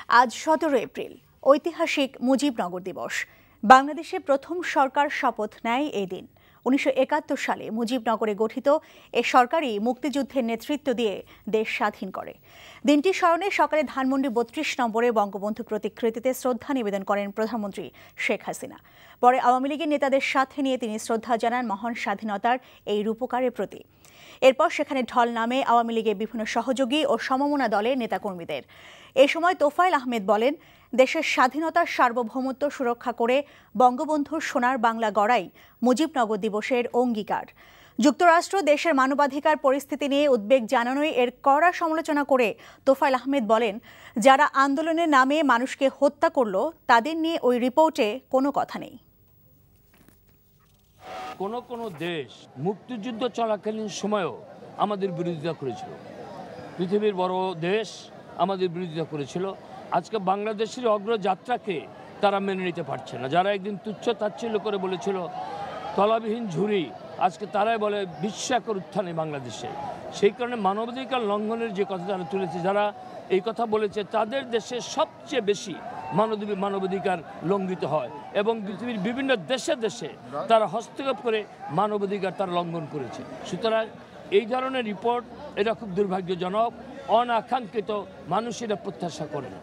আজ ১৭ এপ্রিল ঐতিহাসিক মুজিবনগর দিবস। বাংলাদেশে প্রথম সরকার শপথ নেয় এই দিন। ১৯৭১ সালে মুজিবনগরে গঠিত এ সরকারই মুক্তিযুদ্ধের নেতৃত্ব দিয়ে দেশ স্বাধীন করে। দিনটি স্মরণে সকালে ধানমন্ডি ৩২ নম্বরে বঙ্গবন্ধু প্রতিকৃতিতে শ্রদ্ধা নিবেদন করেন প্রধানমন্ত্রী শেখ হাসিনা। পরে আওয়ামী লীগের নেতাদের সাথে নিয়ে তিনি শ্রদ্ধা জানান মহান স্বাধীনতার এই রূপকারের প্রতি। এরপর সেখানে ঢল নামে আওয়ামী লীগের বিভিন্ন সহযোগী ও সমমনা দলের নেতাকর্মীদের। এ সময় তোফায়েল আহমেদ বলেন, দেশের স্বাধীনতার সার্বভৌমত্ব সুরক্ষা করে বঙ্গবন্ধুর সোনার বাংলা গড়াই মুজিবনগর দিবসের অঙ্গীকার। যুক্তরাষ্ট্র দেশের মানবাধিকার পরিস্থিতি নিয়ে উদ্বেগ জানানোয় এর কড়া সমালোচনা করে তোফায়েল আহমেদ বলেন, যারা আন্দোলনের নামে মানুষকে হত্যা করল তাদের নিয়ে ওই রিপোর্টে কোনো কথা নেই। কোন দেশ মুক্তিযুদ্ধ চলাকালীন সময়ও আমাদের বিরোধিতা করেছিল। পৃথিবীর বড় দেশ আমাদের বিরোধিতা করেছিল। আজকে বাংলাদেশের অগ্রযাত্রাকে তারা মেনে নিতে পারছে না। যারা একদিন তুচ্ছ তাচ্ছিল্য করে বলেছিল তলাবিহীন ঝুড়ি, আজকে তারাই বলে বিস্ময়কর উত্থানে বাংলাদেশে। সেই কারণে মানবাধিকার লঙ্ঘনের যে কথা তারা তুলেছে, যারা এই কথা বলেছে, তাদের দেশে সবচেয়ে বেশি মানবাধিকার লঙ্ঘিত হয় এবং পৃথিবীর বিভিন্ন দেশে দেশে তারা হস্তক্ষেপ করে মানবাধিকার তারা লঙ্ঘন করেছে। সুতরাং এই ধরনের রিপোর্ট এটা খুব দুর্ভাগ্যজনক, অনাকাঙ্ক্ষিত, মানুষ এটা প্রত্যাশা করে না।